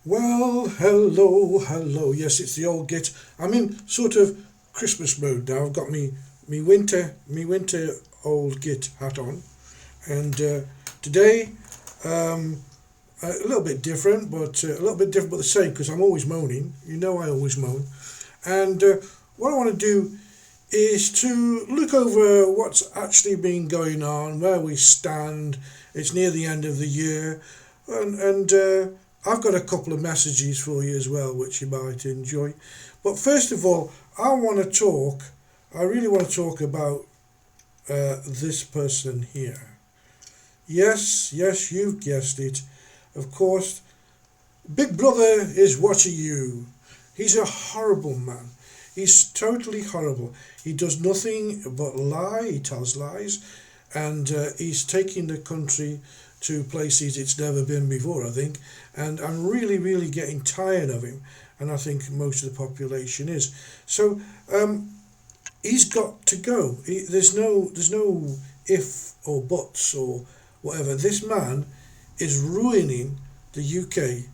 Well, hello, hello. Yes, it's the old Git. I'm in sort of Christmas mode now. I've got me winter old Git hat on, and today um, a little bit different, but the same because I'm always moaning. You know, I always moan. And what I want to do is to look over what's actually been going on, where we stand. It's near the end of the year, and I've got a couple of messages for you as well, which you might enjoy. But first of all, I really want to talk about this person here. Yes, yes, you've guessed it. Of course, Big Brother is watching you. He's a horrible man. He's totally horrible. He does nothing but lie. He tells lies, and he's taking the country to places it's never been before, I think. And I'm really, really getting tired of him, and I think most of the population is. So he's got to go. There's no if or buts or whatever. This man is ruining the UK.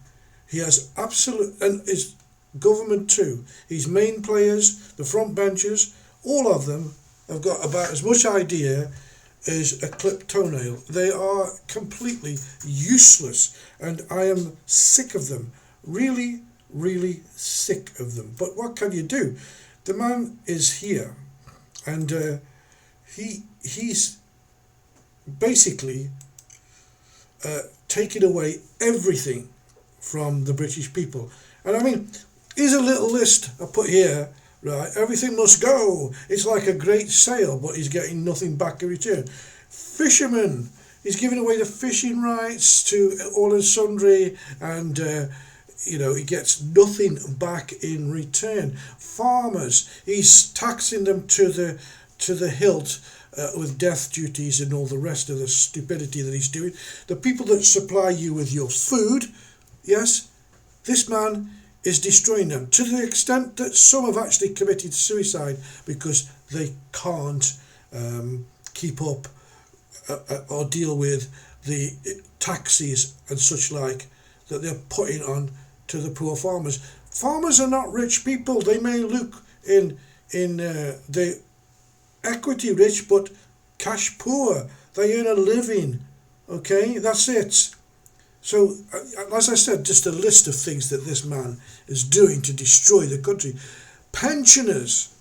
He has absolute, and his government too. His main players, the front benchers, all of them have got about as much idea as a clipped toenail. They are completely useless, and I am sick of them. Really, really sick of them. But what can you do? The man is here, and he's basically taking away everything from the British people. And I mean, here's a little list I put here, right? Everything must go. It's like a great sale, but he's getting nothing back in return. Fishermen, he's giving away the fishing rights to all and sundry, and he gets nothing back in return. Farmers, he's taxing them to the hilt. With death duties and all the rest of the stupidity that he's doing. The people that supply you with your food, yes, this man is destroying them to the extent that some have actually committed suicide because they can't keep up or deal with the taxes and such like that they're putting on to the poor farmers. Farmers are not rich people. They may look in the equity rich but cash poor. They earn a living. Okay, that's it. So, as I said, just a list of things that this man is doing to destroy the country. Pensioners.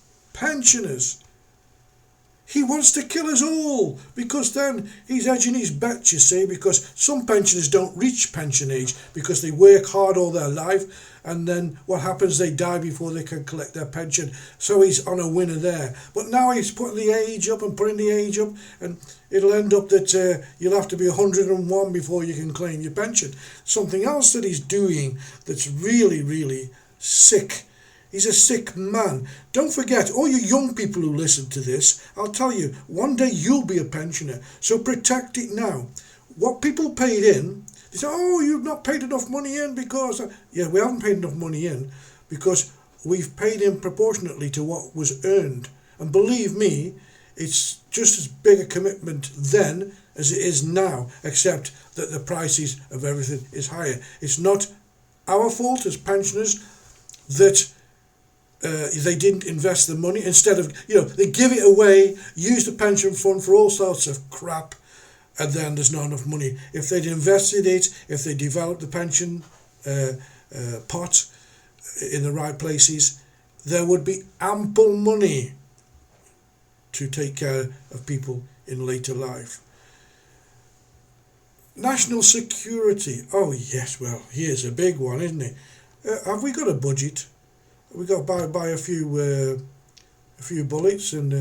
He wants to kill us all because then he's edging his bet, you see, because some pensioners don't reach pension age because they work hard all their life, and then what happens, they die before they can collect their pension. So he's on a winner there. But now he's putting the age up, and it'll end up that you'll have to be 101 before you can claim your pension. Something else that he's doing that's really, really sick. He's a sick man. Don't forget, all you young people who listen to this, I'll tell you, one day you'll be a pensioner. So protect it now. What people paid in, they say, oh, you've not paid enough money in because... Yeah, we haven't paid enough money in because we've paid in proportionately to what was earned. And believe me, it's just as big a commitment then as it is now, except that the prices of everything is higher. It's not our fault as pensioners that... they didn't invest the money. Instead of, they give it away, use the pension fund for all sorts of crap, and then there's not enough money. If they'd invested it, if they developed the pension pot in the right places, there would be ample money to take care of people in later life. National security. Oh yes, well, here's a big one, isn't it? Have we got a budget? We got to buy a few bullets, and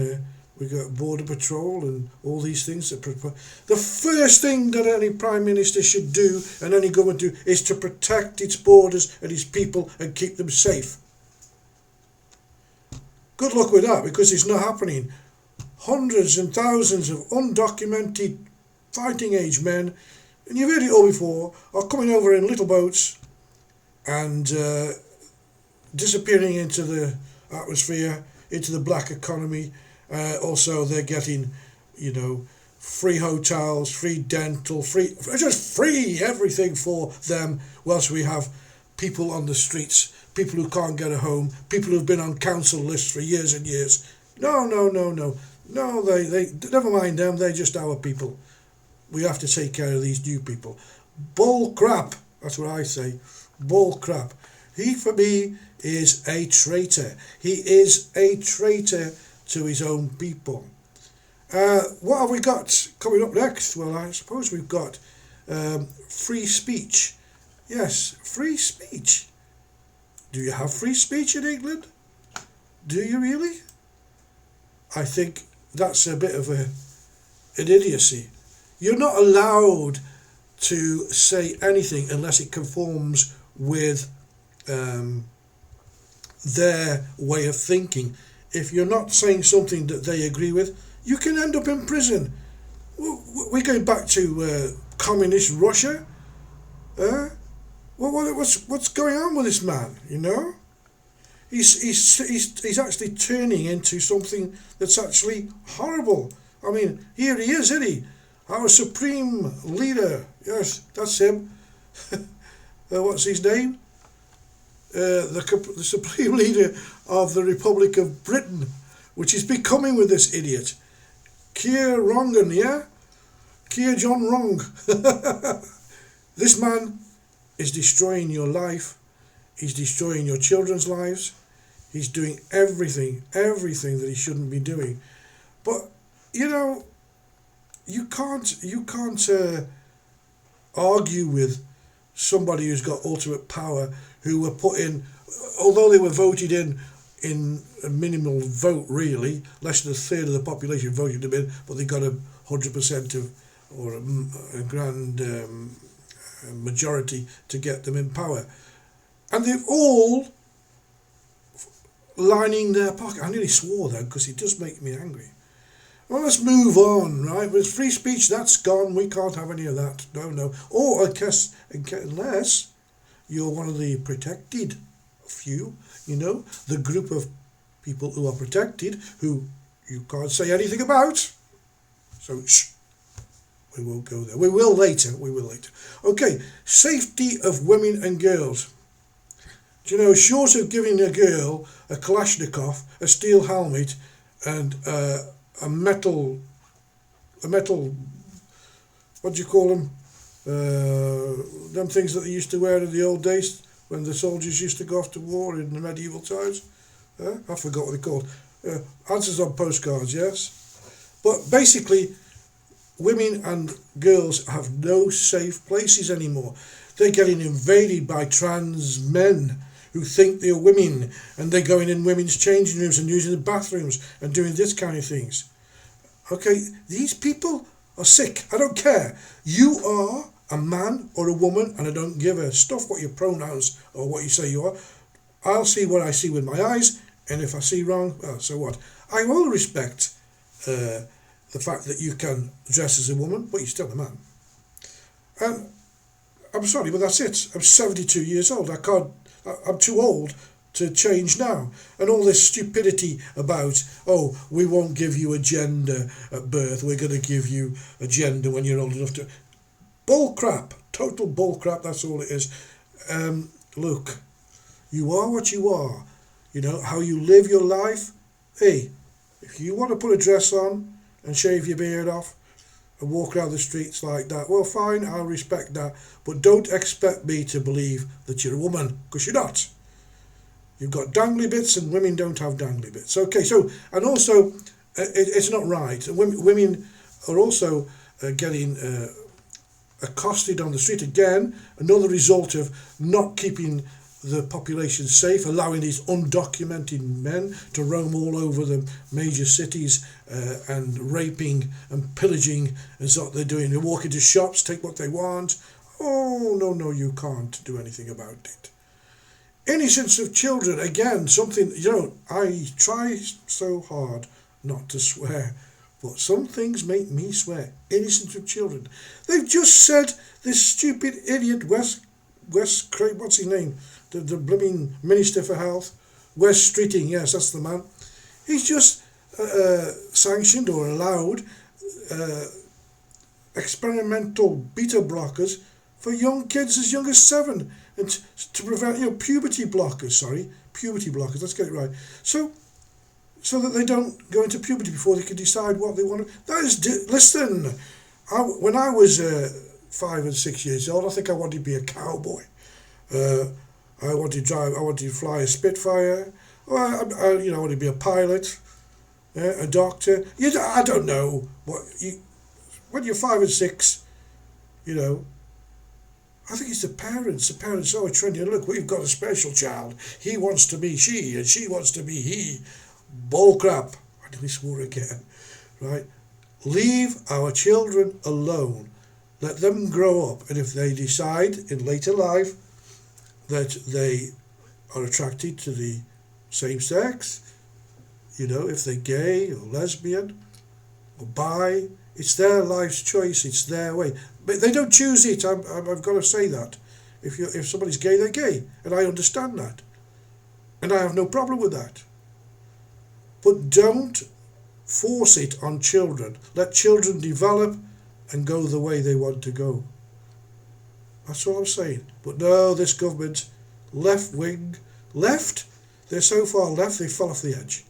we got border patrol and all these things. The first thing that any prime minister should do and any government do is to protect its borders and its people and keep them safe. Good luck with that, because it's not happening. Hundreds and thousands of undocumented fighting age men, and you've heard it all before, are coming over in little boats and disappearing into the atmosphere, into the black economy. Also, they're getting, free hotels, free dental, just free everything for them, whilst we have people on the streets, people who can't get a home, people who've been on council lists for years and years. No, no, no, no. No, they never mind them, they're just our people. We have to take care of these new people. Bull crap, that's what I say. Bull crap. He, for me, is a traitor. He is a traitor to his own people. What have we got coming up next? Well, I suppose we've got free speech. Yes, free speech. Do you have free speech in England? Do you really? I think that's a bit of an idiocy. You're not allowed to say anything unless it conforms with their way of thinking. If you're not saying something that they agree with, you can end up in prison. We're going back to communist Russia. What's going on with this man? You know, he's actually turning into something that's actually horrible. I mean, here he is, isn't he? Our supreme leader. Yes, that's him. What's his name? The supreme leader of the Republic of Britain, which is becoming with this idiot. Keir Wrongen, yeah? Keir John Wrong. This man is destroying your life. He's destroying your children's lives. He's doing everything that he shouldn't be doing. But, you know, you can't argue with somebody who's got ultimate power, who were put in, although they were voted in a minimal vote really, less than a third of the population voted them in, but they got 100% of, or a grand majority to get them in power. And they've all lining their pocket. I nearly swore then because it does make me angry. Well, let's move on, right? With free speech, that's gone. We can't have any of that. No. Or I guess, unless you're one of the protected few, you know, the group of people who are protected, who you can't say anything about. So, shh. We won't go there. We will later. Okay, safety of women and girls. Do you know, short of giving a girl a Kalashnikov, a steel helmet, and a metal, what do you call them? Them things that they used to wear in the old days when the soldiers used to go off to war in the medieval times. I forgot what they're called. Answers on postcards, yes. But basically, women and girls have no safe places anymore. They're getting invaded by trans men who think they're women, and they're going in women's changing rooms and using the bathrooms and doing this kind of things. Okay, these people are sick. I don't care. You are a man or a woman, and I don't give a stuff what your pronouns or what you say you are. I'll see what I see with my eyes, and if I see wrong, well, so what? I will respect the fact that you can dress as a woman, but you're still a man. And I'm sorry, but that's it. I'm 72 years old. I'm too old to change now. And all this stupidity about, oh, we won't give you a gender at birth, we're going to give you a gender when you're old enough to... Bull crap. Total bull crap, that's all it is. Look, you are what you are. You know, how you live your life. Hey, if you want to put a dress on and shave your beard off and walk around the streets like that, well, fine, I'll respect that. But don't expect me to believe that you're a woman, because you're not. You've got dangly bits, and women don't have dangly bits. Okay, so, and also, it's not right. Women are also getting accosted on the street. Again, another result of not keeping the population safe, allowing these undocumented men to roam all over the major cities and raping and pillaging, and so what they're doing. They walk into shops, take what they want. Oh, no, you can't do anything about it. Innocence of children, again, something, you know, I try so hard not to swear, but some things make me swear. Innocence of children. They've just said this stupid idiot West what's his name? The blooming Minister for Health, West Streeting, yes, that's the man. He's just sanctioned or allowed experimental beta blockers for young kids as young as 7. and to prevent, puberty blockers. Let's get it right. So that they don't go into puberty before they can decide what they want to. That is, listen. When I was 5 and 6 years old, I think I wanted to be a cowboy. I wanted to fly a Spitfire. Or I wanted to be a pilot, a doctor. I don't know when you're 5 and 6. I think it's the parents. The parents are trending. Look, we've got a special child. He wants to be she, and she wants to be he. Bull crap. I nearly swore again. Right? Leave our children alone. Let them grow up. And if they decide in later life that they are attracted to the same sex, if they're gay or lesbian or bi, it's their life's choice. It's their way. But they don't choose it. I've got to say that. If somebody's gay, they're gay. And I understand that. And I have no problem with that. But don't force it on children. Let children develop and go the way they want to go. That's all I'm saying. But no, this government, left, they're so far left they fell off the edge.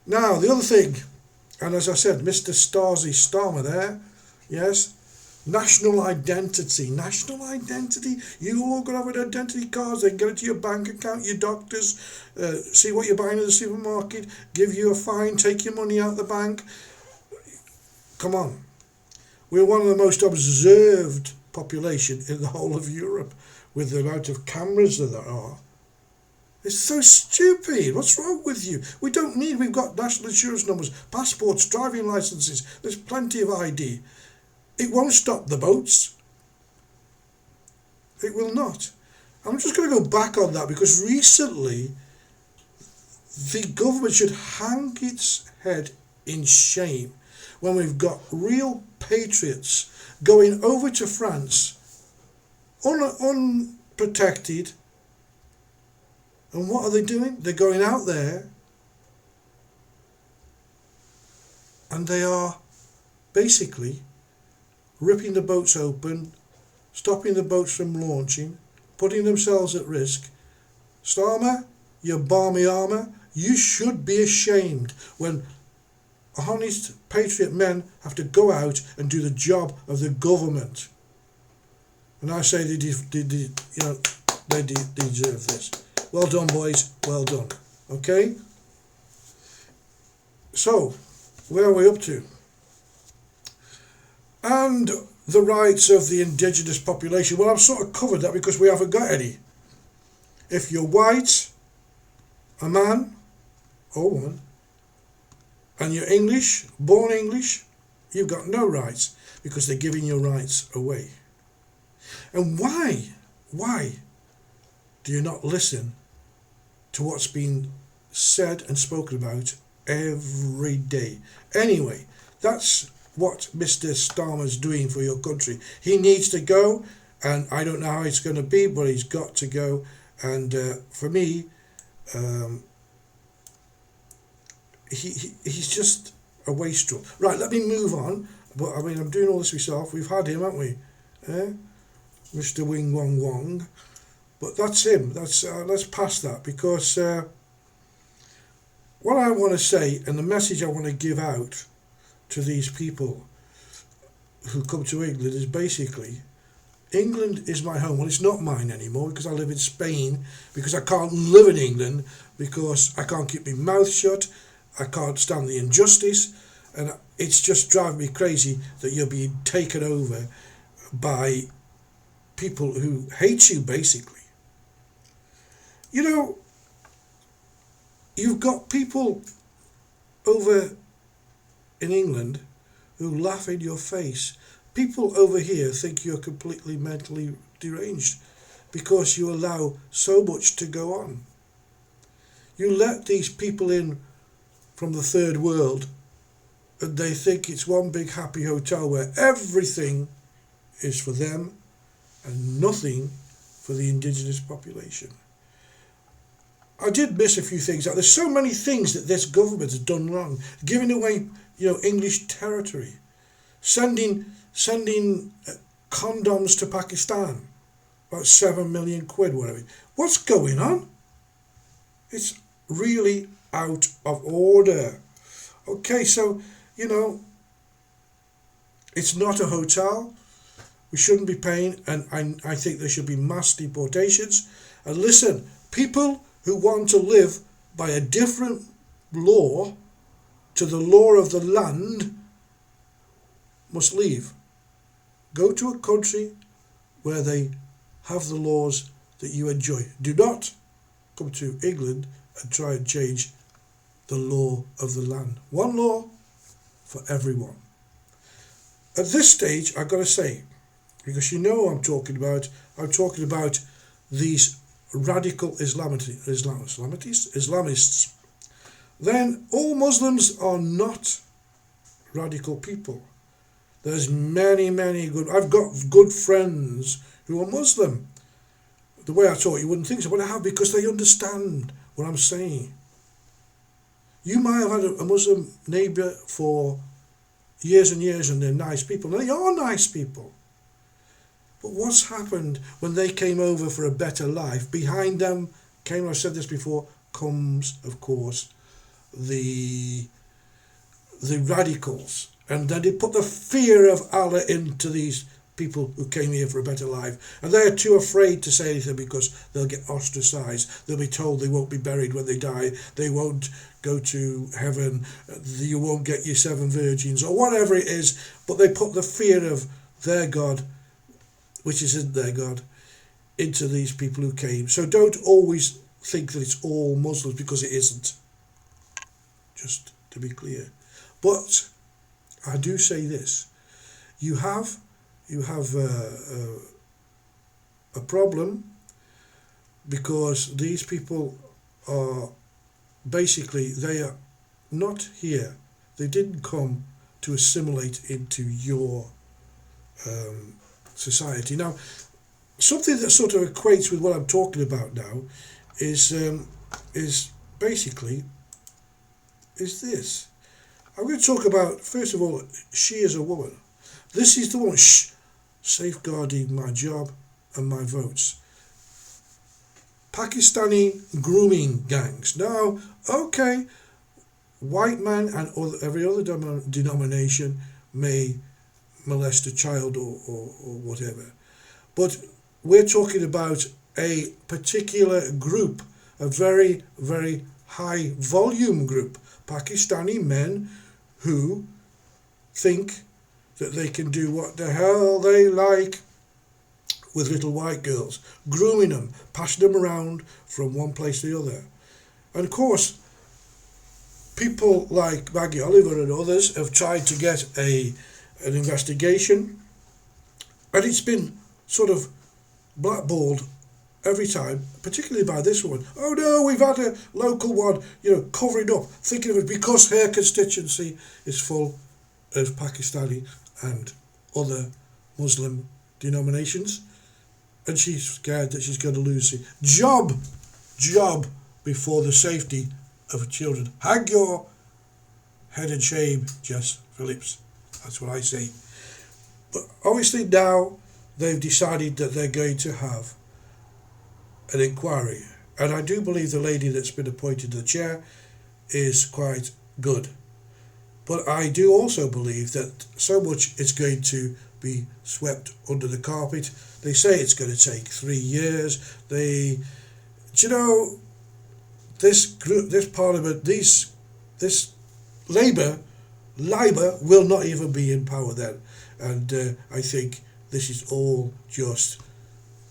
Now, the other thing, and as I said, Mr. Starmer there, yes, national identity. You all got to have an identity card. They can get it to your bank account, your doctors, see what you're buying in the supermarket, give you a fine, take your money out of the bank. Come on. We're one of the most observed population in the whole of Europe with the amount of cameras that there are. It's so stupid. What's wrong with you? We've got national insurance numbers, passports, driving licenses. There's plenty of ID. It won't stop the boats. It will not. I'm just going to go back on that because recently the government should hang its head in shame when we've got real patriots going over to France unprotected. And what are they doing? They're going out there and they are basically ripping the boats open, stopping the boats from launching, putting themselves at risk. Starmer, you balmy armour, you should be ashamed when honest patriot men have to go out and do the job of the government. And I say they deserve this. Well done, boys. Well done. Okay? So, where are we up to? And the rights of the indigenous population. Well, I've sort of covered that because we haven't got any. If you're white, a man or woman, and you're English, born English, you've got no rights because they're giving your rights away. And why do you not listen to what's been said and spoken about every day? Anyway, that's what Mr. Starmer's doing for your country. He needs to go, and I don't know how it's going to be, but he's got to go. And for me, he's just a wastrel. Right, let me move on. But I mean, I'm doing all this myself. We've had him, haven't we? Mr. Wing Wong Wong. But that's him. Let's pass that, because what I want to say and the message I want to give out to these people who come to England is basically, England is my home. Well, it's not mine anymore because I live in Spain, because I can't live in England because I can't keep my mouth shut. I can't stand the injustice, and it's just driving me crazy that you're being taken over by people who hate you, basically. You know, you've got people over in England who laugh in your face. People over here think you're completely mentally deranged because you allow so much to go on. You let these people in from the third world and they think it's one big happy hotel where everything is for them and nothing for the indigenous population. I did miss a few things out. There's so many things that this government has done wrong. Giving away, English territory, sending condoms to Pakistan. about 7 million quid, whatever. What's going on? It's really out of order. Okay, so, it's not a hotel. We shouldn't be paying, and I think there should be mass deportations. And listen, people who want to live by a different law to the law of the land must leave. Go to a country where they have the laws that you enjoy. Do not come to England and try and change the law of the land. One law for everyone. At this stage, I've got to say, because I'm talking about these radical Islamists. Then all Muslims are not radical people. There's many good. I've got good friends who are Muslim. The way I talk, you wouldn't think so, but I have, because they understand what I'm saying. You might have had a Muslim neighbour for years and years, and they're nice people. They are nice people. But what's happened when they came over for a better life? Behind them came, I've said this before, comes, of course, the radicals. And then they put the fear of Allah into these people who came here for a better life. And they're too afraid to say anything because they'll get ostracised. They'll be told they won't be buried when they die. They won't go to heaven. You won't get your 7 virgins or whatever it is. But they put the fear of their God, which isn't their God, into these people who came. So don't always think that it's all Muslims, because it isn't. Just to be clear. But I do say this: you have a problem, because these people are basically, they are not here. They didn't come to assimilate into your society. Now, something that sort of equates with what I'm talking about now is basically this. I'm going to talk about, first of all, she is a woman. This is the woman safeguarding my job and my votes. Pakistani grooming gangs. Now, okay, white man and every other denomination may molest a child or whatever. But we're talking about a particular group, a very, very high volume group, Pakistani men who think that they can do what the hell they like with little white girls, grooming them, passing them around from one place to the other. And of course, people like Maggie Oliver and others have tried to get an investigation, and it's been sort of blackballed every time, particularly by this one. Oh no, we've had a local one, covering up, thinking of it because her constituency is full of Pakistani and other Muslim denominations, and she's scared that she's going to lose the job before the safety of children. Hang your head in shame, Jess Phillips. That's what I say. But obviously now they've decided that they're going to have an inquiry, and I do believe the lady that's been appointed to the chair is quite good. But I do also believe that so much is going to be swept under the carpet. They say it's going to take 3 years. This group, this parliament, this Labour will not even be in power then. And I think this is all just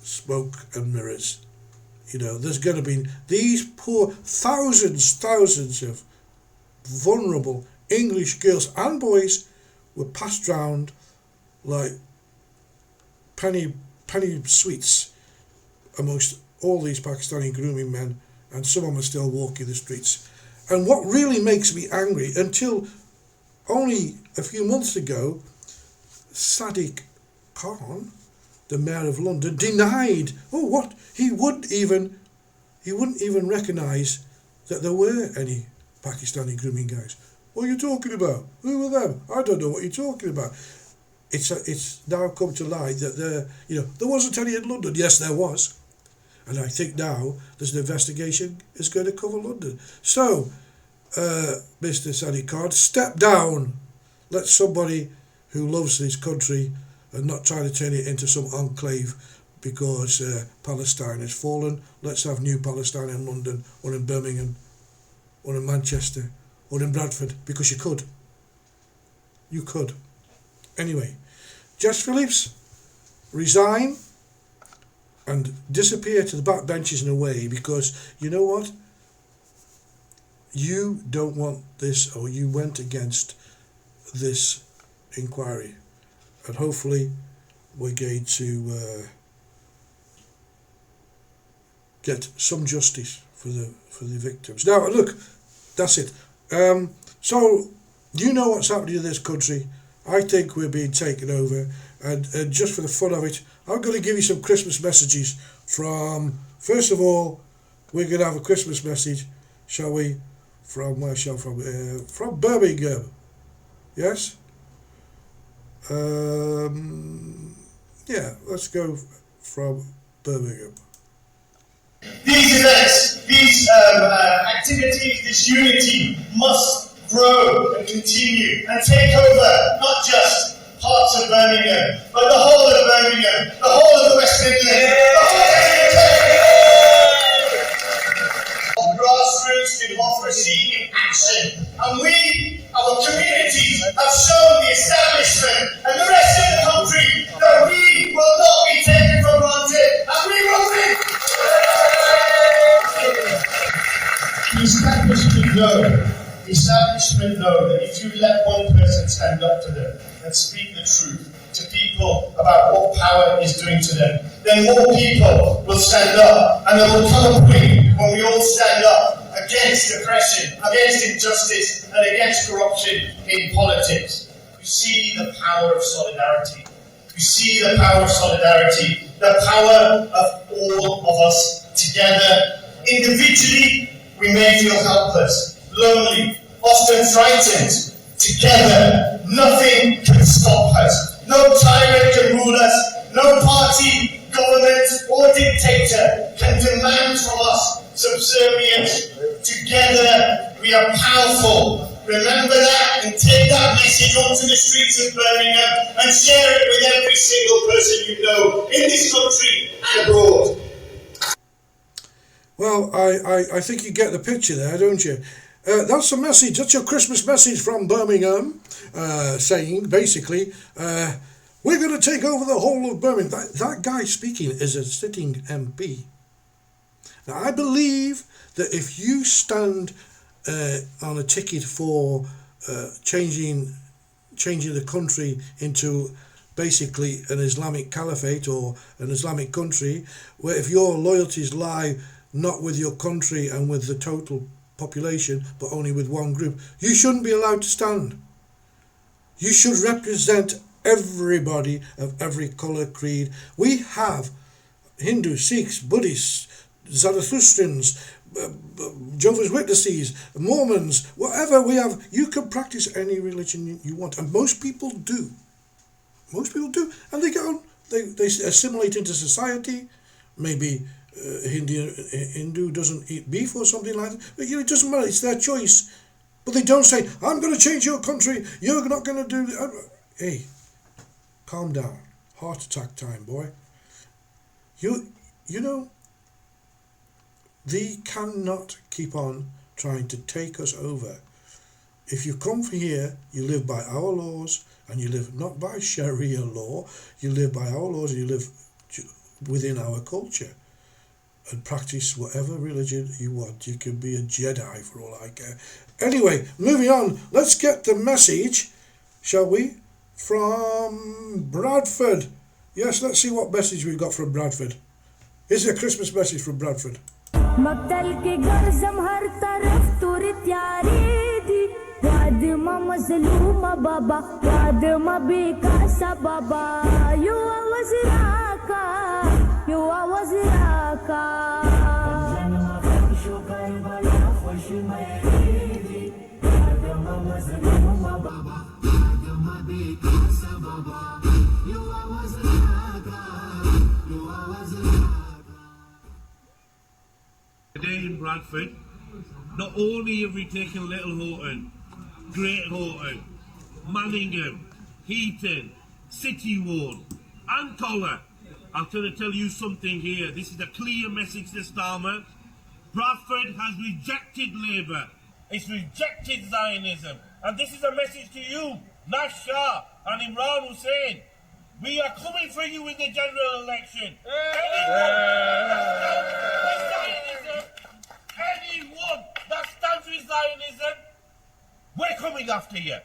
smoke and mirrors. There's going to be these poor thousands of vulnerable English girls and boys were passed round like penny sweets amongst all these Pakistani grooming men, and some of them are still walking the streets. And what really makes me angry, until only a few months ago, Sadiq Khan, the mayor of London, denied. He wouldn't even recognise that there were any Pakistani grooming gangs. What are you talking about? Who were them? I don't know what you're talking about. it's now come to light that there wasn't any in London. Yes, there was, and I think now there's an investigation is going to cover London. So, Mr. Sadiq Khan, step down. Let somebody who loves his country and not trying to turn it into some enclave because Palestine has fallen. Let's have new Palestine in London or in Birmingham or in Manchester or in Bradford, because you could. You could. Anyway, Jess Phillips, resign and disappear to the back benches in a way, because you know what? You don't want this, or you went against this inquiry, and hopefully we're going to get some justice for the victims. Now look, that's it. So you know what's happening in this country. I think we're being taken over, and just for the fun of it, I'm going to give you some Christmas messages from, first of all, we're going to have a Christmas message, shall we, from where shall from Birmingham. Yes? Yeah, let's go from Birmingham. These events, these activities, this unity must grow and continue and take over not just parts of Birmingham, but the whole of Birmingham, the whole of the West Midlands, the whole of grassroots democracy in action. And we, our communities, have shown the establishment and the rest of the country that we will not be taken for granted, and we will win. The establishment know that if you let one person stand up to them and speak the truth to people about what power is doing to them, then more people will stand up, and there will come a point when we all stand up against oppression, against injustice, and against corruption in politics. You see the power of solidarity. You see the power of solidarity, the power of all of us together. Individually, we may feel helpless, lonely, often frightened. Together, nothing can stop us. No tyrant can rule us. No party, government, or dictator can demand from us subservience. Together, we are powerful. Remember that, and take that message onto the streets of Birmingham and share it with every single person you know in this country and abroad. Well, I think you get the picture there, don't you? That's the message. That's your Christmas message from Birmingham, saying, basically, we're going to take over the whole of Birmingham. That guy speaking is a sitting MP. Now, I believe that if you stand on a ticket for changing the country into basically an Islamic caliphate or an Islamic country, where if your loyalties lie not with your country and with the total population, but only with one group, you shouldn't be allowed to stand. You should represent everybody of every colour, creed. We have Hindus, Sikhs, Buddhists, Zarathustrians, Jehovah's Witnesses, Mormons, whatever we have. You can practice any religion you want, and most people do. Most people do, and they get on. They assimilate into society. Maybe Hindu doesn't eat beef or something like that. But, it doesn't matter. It's their choice. But they don't say, "I'm going to change your country. You're not going to do." Hey, calm down. Heart attack time, boy. You know. They cannot keep on trying to take us over. If you come from here, you live by our laws, and you live not by Sharia law. You live by our laws, and you live within our culture, and practice whatever religion you want. You can be a Jedi for all I care. Anyway, moving on. Let's get the message, shall we, from Bradford. Yes, let's see what message we've got from Bradford. Here's a Christmas message from Bradford. मक्तल के गर्जम हर तरफ तुर त्यारी दी याद मजलूम बाबा याद बेकासा बाबा you was raka याद बेकासा बाबा Today in Bradford, not only have we taken Little Houghton, Great Houghton, Manningham, Heaton, City Ward, and Collar. I'm going to tell you something here. This is a clear message to Starmer. Bradford has rejected Labour. It's rejected Zionism. And this is a message to you, Nash Shah and Imran Hussain. We are coming for you in the general election. Anyone that stands with Zionism, we're coming after you.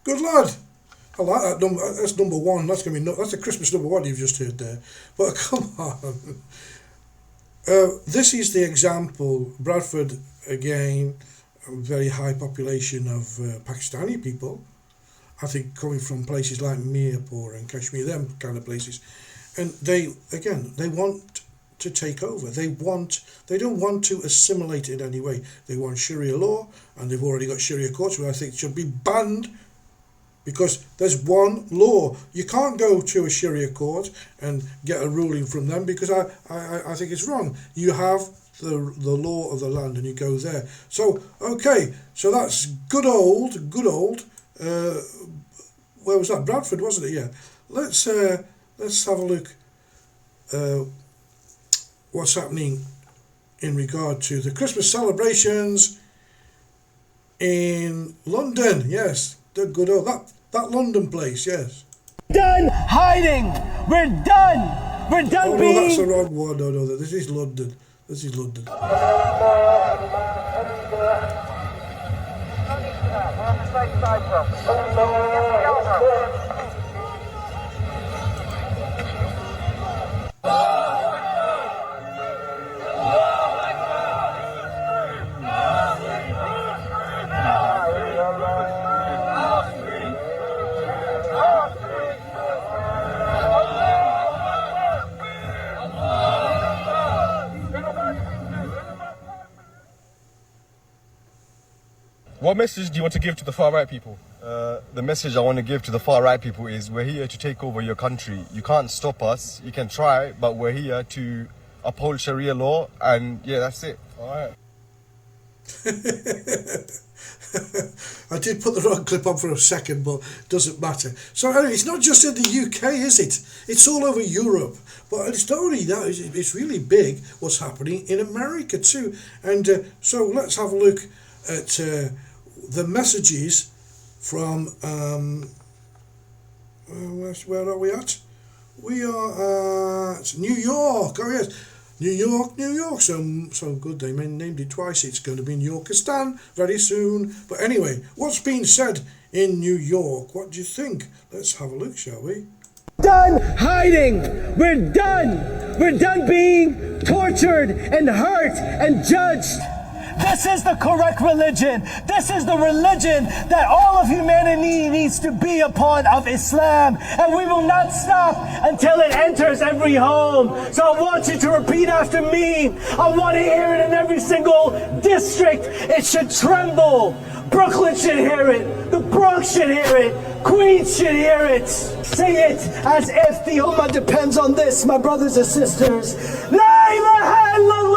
Good lad. I like that number. That's number one. That's gonna be that's a Christmas number one you've just heard there. But come on. This is the example. Bradford again, a very high population of Pakistani people. I think coming from places like Mirpur and Kashmir, them kind of places, and they want to take over. They don't want to assimilate in any way. They want Sharia law, and they've already got Sharia courts, where I think should be banned, because there's one law. You can't go to a Sharia court and get a ruling from them, because I think it's wrong. You have the law of the land, and you go there. So okay, so that's good old. Where was that? Bradford, wasn't it? Yeah. Let's have a look. What's happening in regard to the Christmas celebrations in London? Yes, the good old that London place. Yes. Done hiding. We're done. We're done Oh no, being. that's the wrong one. No, this is London. This is London. What message do you want to give to the far-right people? The message I want to give to the far-right people is we're here to take over your country. You can't stop us. You can try, but we're here to uphold Sharia law, and yeah, that's it. All right. I did put the wrong clip on for a second, but it doesn't matter. So anyway, it's not just in the UK, is it? It's all over Europe. But it's not only that, it's really big what's happening in America too. And so let's have a look at the messages from, where are we at? We are at New York. Oh yes, New York. So good, they named it twice. It's going to be New Yorkistan very soon. But anyway, what's being said in New York? What do you think? Let's have a look, shall we? Done hiding. We're done. We're done being tortured and hurt and judged. This is the correct religion. This is the religion that all of humanity needs to be upon, of Islam. And we will not stop until it enters every home. So I want you to repeat after me. I want to hear it in every single district. It should tremble. Brooklyn should hear it. The Bronx should hear it. Queens should hear it. Say it as if the Ummah depends on this, my brothers and sisters. La ilaha illallah.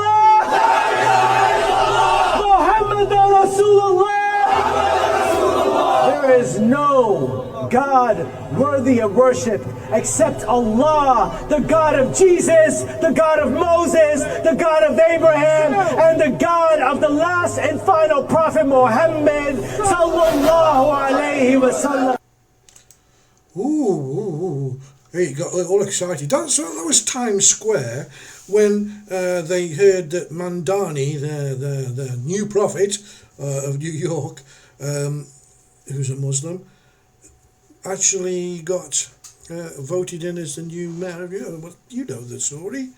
There is no God worthy of worship except Allah, the God of Jesus, the God of Moses, the God of Abraham, and the God of the last and final Prophet Muhammad sallallahu alayhi wa sallam. Ooh. Hey, you got all excited. That was Times Square when they heard that Mandani, the new prophet of New York, who's a Muslim, actually got voted in as the new mayor of New York. You know the story.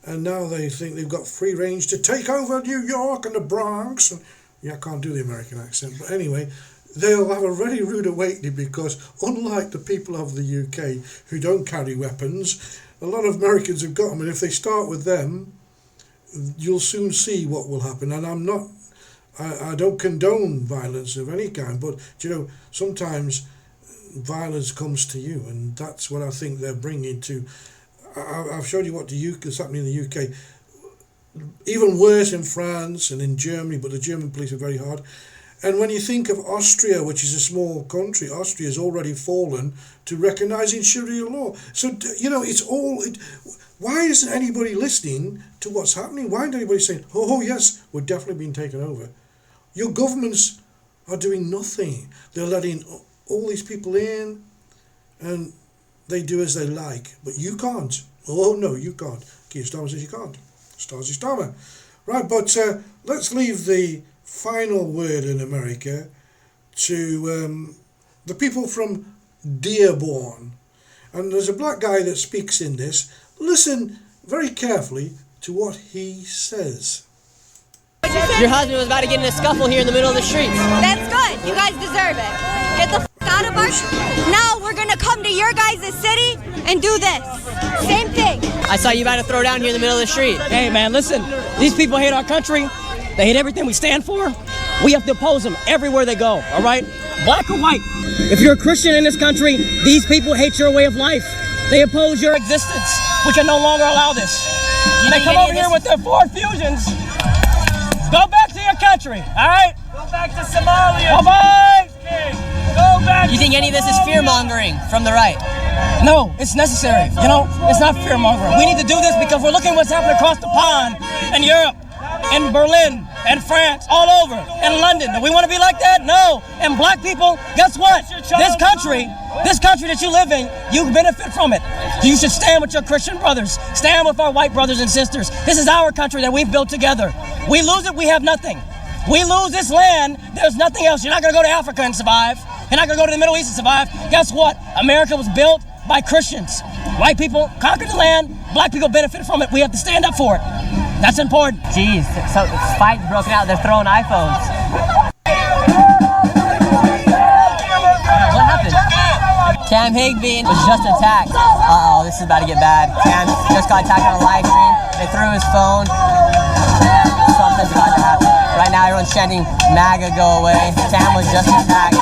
And now they think they've got free range to take over New York and the Bronx. And, yeah, I can't do the American accent. But anyway, they'll have a very rude awakening, because unlike the people of the UK who don't carry weapons, a lot of Americans have got them. And if they start with them, you'll soon see what will happen. And I don't condone violence of any kind, but sometimes violence comes to you, and that's what I think they're bringing to. I've showed you what's happening in the UK. even worse in France and in Germany, but the German police are very hard. And when you think of Austria, which is a small country, Austria has already fallen to recognising Sharia law. So, it's all... why isn't anybody listening to what's happening? Why isn't anybody saying, oh yes, we're definitely being taken over? Your governments are doing nothing. They're letting all these people in and they do as they like. But you can't. Oh no, you can't. Keir Starmer says you can't. Stasi Starmer. Right, but let's leave the final word in America to the people from Dearborn. And there's a black guy that speaks in this. Listen very carefully to what he says. Your husband was about to get in a scuffle here in the middle of the streets. That's good. You guys deserve it. Get the out of our... Now we're going to come to your guys' city and do this. Same thing. I saw you about to throw down here in the middle of the street. Hey man, listen, these people hate our country. They hate everything we stand for. We have to oppose them everywhere they go, all right? Black or white. If you're a Christian in this country, these people hate your way of life. They oppose your existence. We can no longer allow this. They come over here with their Ford Fusions. Go back to your country, all right? Go back to Somalia. Bye-bye. Go back. You think any of this is fear-mongering from the right? No, it's necessary. It's not fear-mongering. We need to do this because we're looking what's happening across the pond in Europe, in Berlin, and France, all over, in London. Do we want to be like that? No. And black people, guess what? This country that you live in, you benefit from it. You should stand with your Christian brothers. Stand with our white brothers and sisters. This is our country that we've built together. We lose it, we have nothing. We lose this land, there's nothing else. You're not going to go to Africa and survive. You're not going to go to the Middle East and survive. Guess what? America was built by Christians. White people conquered the land. Black people benefit from it. We have to stand up for it. That's important. Jeez, so fight broken out. They're throwing iPhones. What happened? Cam Higby was just attacked. Uh-oh, this is about to get bad. Cam just got attacked on a live stream. They threw his phone. Something's about to happen. Right now, everyone's chanting, MAGA, go away. Cam was just attacked.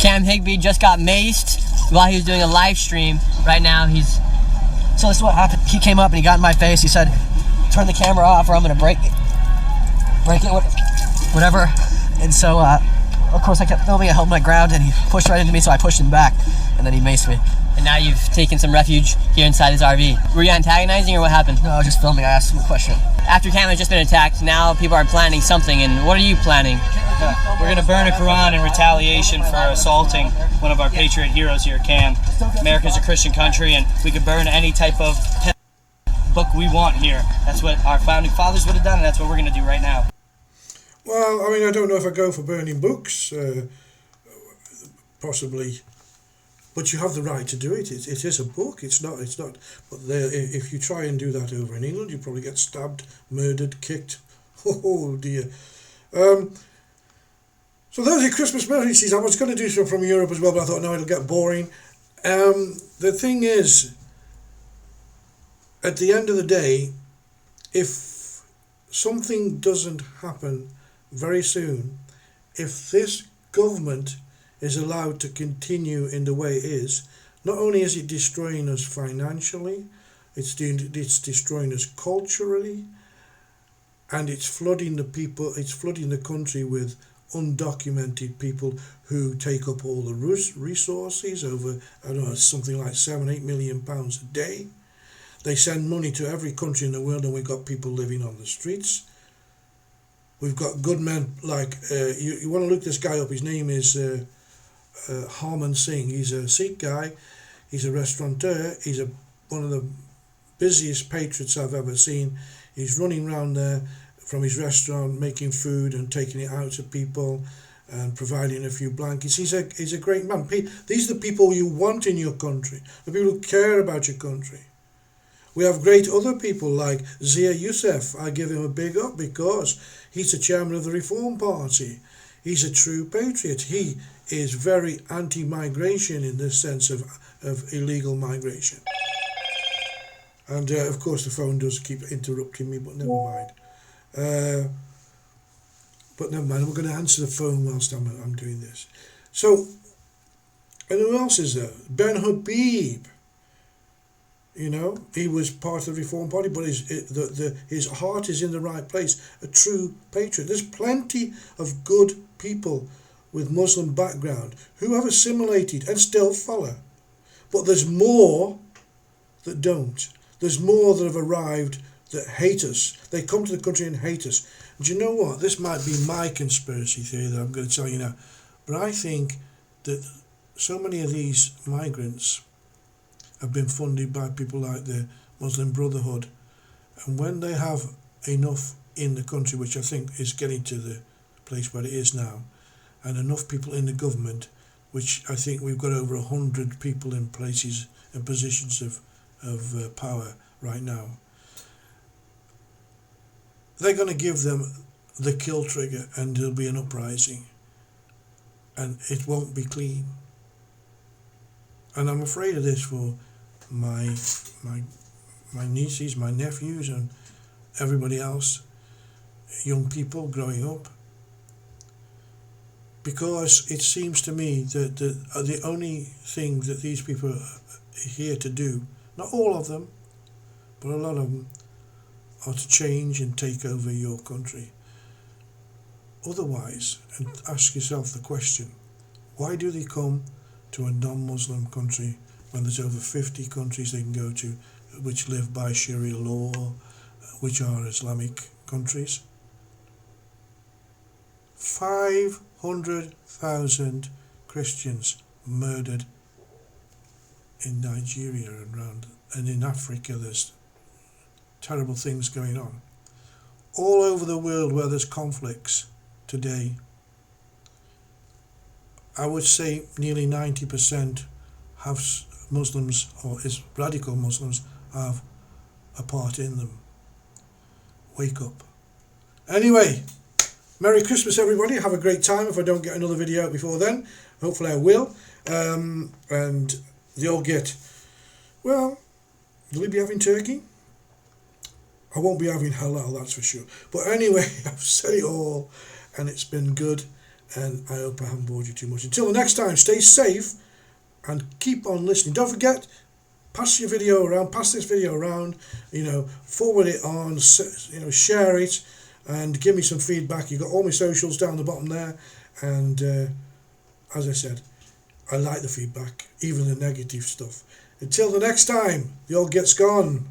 Cam Higby just got maced while he was doing a live stream. Right now, So this is what happened. He came up and he got in my face. He said, turn the camera off or I'm going to break it, whatever. And so, of course, I kept filming. I held my ground and he pushed right into me, so I pushed him back and then he maced me. And now you've taken some refuge here inside his RV. Were you antagonizing or what happened? No, I was just filming. I asked him a question. After Cam has just been attacked, now people are planning something, and what are you planning? We're going to burn a Quran in retaliation for assaulting one of our patriot heroes here, Cam. America's a Christian country, and we could burn any type of book we want here. That's what our founding fathers would have done, and that's what we're going to do right now. Well, I mean, I don't know if I go for burning books, possibly, but you have the right to do it. It is a book. It's not. But if you try and do that over in England, you probably get stabbed, murdered, kicked. Oh dear. So those are Christmas messages. I was going to do some from Europe as well, but I thought no, it'll get boring. The thing is, at the end of the day, if something doesn't happen very soon, if this government is allowed to continue in the way it is, not only is it destroying us financially, it's destroying us culturally, and it's flooding the country with undocumented people who take up all the resources over, I don't know, something like £7-8 million a day. They send money to every country in the world, and we've got people living on the streets. We've got good men like, you want to look this guy up, his name is Harman Singh. He's a Sikh guy, he's a restaurateur, he's one of the busiest patriots I've ever seen. He's running around there from his restaurant, making food and taking it out to people and providing a few blankets. He's a great man. These are the people you want in your country, the people who care about your country. We have great other people like Zia Youssef. I give him a big up because he's the chairman of the Reform Party. He's a true patriot. He is very anti-migration in the sense of illegal migration. And of course the phone does keep interrupting me, but never mind. But never mind, we're going to answer the phone whilst I'm doing this. So, and who else is there? Ben Habib. You know, he was part of the Reform Party, but his heart is in the right place. A true patriot. There's plenty of good people with Muslim background who have assimilated and still follow. But there's more that don't. There's more that have arrived that hate us. They come to the country and hate us. And do you know what? This might be my conspiracy theory that I'm going to tell you now. But I think that so many of these migrants have been funded by people like the Muslim Brotherhood. And when they have enough in the country, which I think is getting to the place where it is now, and enough people in the government, which I think we've got over 100 people in places and positions of power right now, they're going to give them the kill trigger and there'll be an uprising. And it won't be clean. And I'm afraid of this for my nieces, my nephews, and everybody else, young people growing up, because it seems to me that the only thing that these people are here to do, not all of them, but a lot of them, are to change and take over your country. Otherwise, and ask yourself the question, why do they come to a non-Muslim country when there's over 50 countries they can go to which live by Sharia law, which are Islamic countries? 500,000 Christians murdered in Nigeria and around, and in Africa there's terrible things going on. All over the world where there's conflicts today, I would say nearly 90% have Muslims, or is radical Muslims, have a part in them. Wake up. Anyway, Merry Christmas everybody, have a great time. If I don't get another video out before then, hopefully I will. And the old Git, well, will he be having turkey? I won't be having halal, that's for sure. But anyway, I've said it all, and it's been good, and I hope I haven't bored you too much. Until the next time, stay safe, and keep on listening. Don't forget, pass your video around, pass this video around, you know, forward it on, you know, share it, and give me some feedback. You've got all my socials down the bottom there, and as I said, I like the feedback, even the negative stuff. Until the next time, the old Git's gone.